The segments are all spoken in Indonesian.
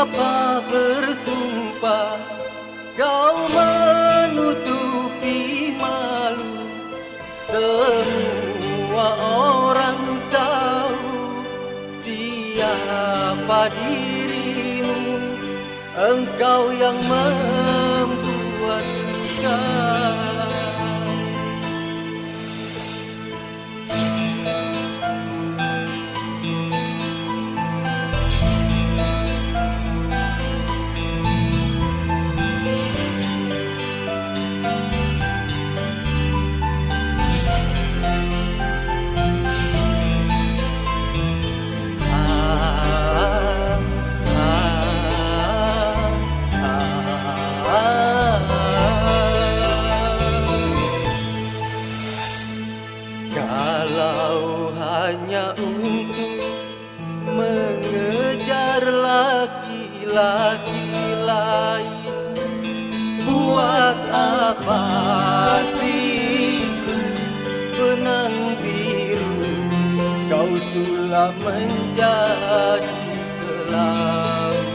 apa bersumpah kau menutupi malu? Semua orang tahu siapa dirimu. Engkau yang membuat luka. Kalau hanya untuk mengejar laki-laki lain, buat apa sih benang biru kau sulap menjadi kelambu?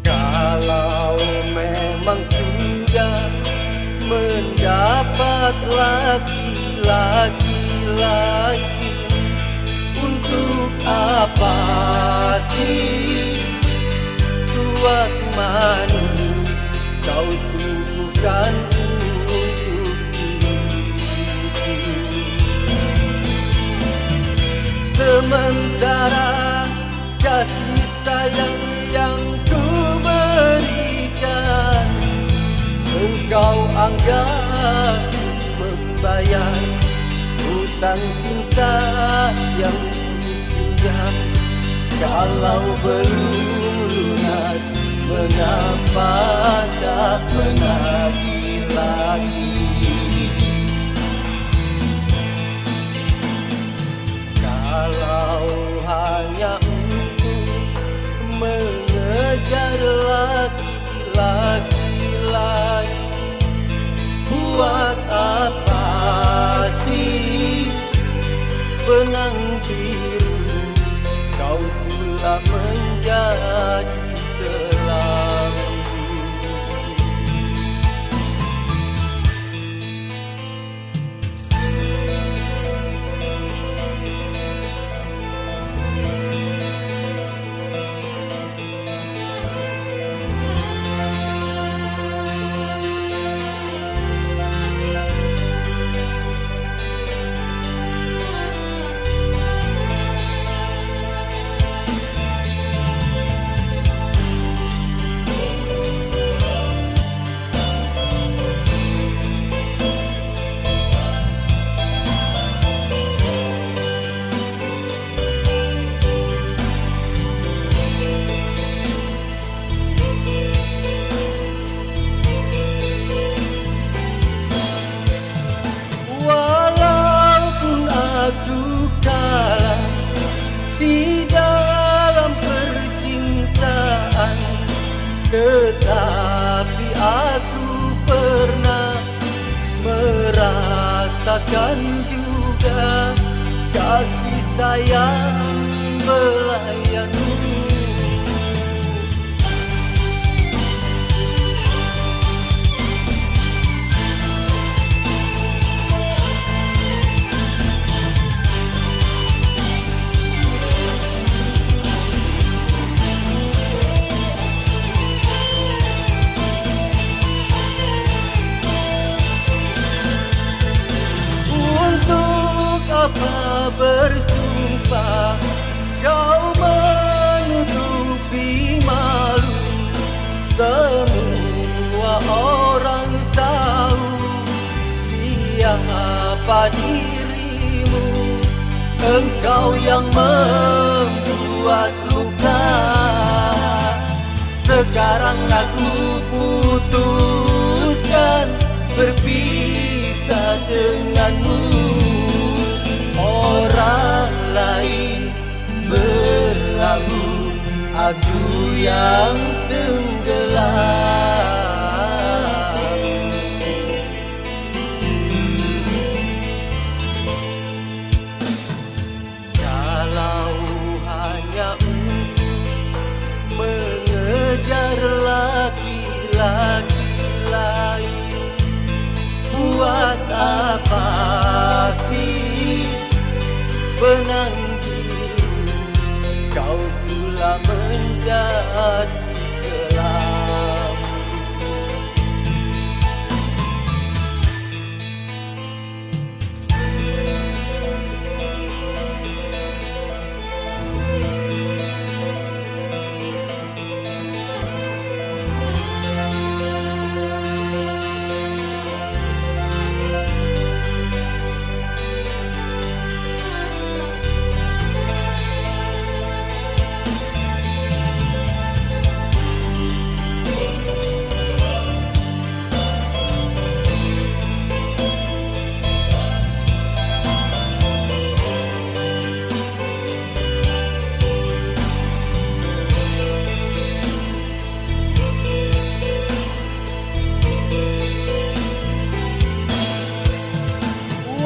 Kalau memang sudah mendapat laki-laki lain, untuk apa sih tuak manis kau suguhkan untuk diriku? Sementara kasih sayang yang ku berikan engkau anggap membayar hutang cinta yang ku pinjam. Kalau belum lunas, mengapa tak menagih lagi? Kalau hanya mengejar laki-laki lain, buat apa sih benang biru kau sulap menjadi kelambu? Aku kalah di dalam percintaan, tetapi aku pernah merasakan juga kasih sayang belayanmu. Apa bersumpah kau menutupi malu? Semua orang tahu siapa dirimu. Engkau yang membuat luka. Sekarang aku putuskan berpisah denganmu. Orang lain berlabuh, aku yang tenggelam. Kalau hanya untuk mengejar laki-laki lain, buat apa sih benang biru kau sulam menjadi kelam.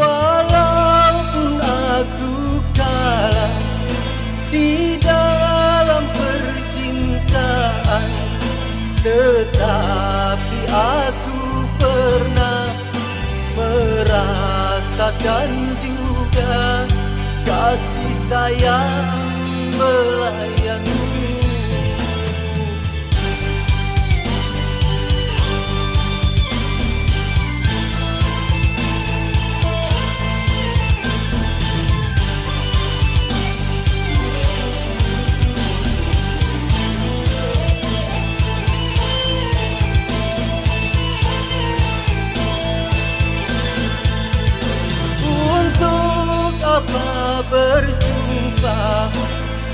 Walaupun aku kalah di dalam percintaan, tetapi aku pernah merasakan juga kasih sayang belayanmu. Apa bersumpah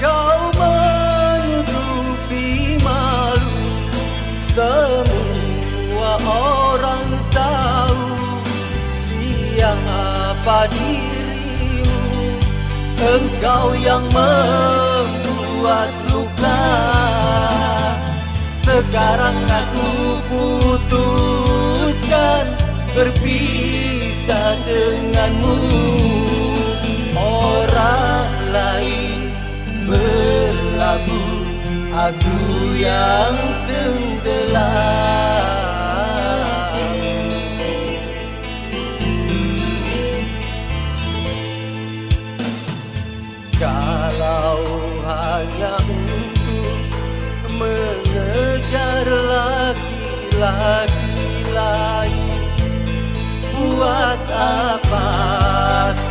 kau menutupi malu, semua orang tahu siapa dirimu. Engkau yang membuat luka, sekarang aku putuskan berpisah denganmu. Orang lain berlabuh, aku yang tenggelam. Kalau hanya untuk mengejar laki-laki lain, buat apa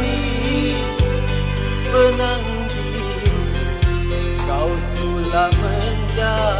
sih benang biru kau sulam menjadi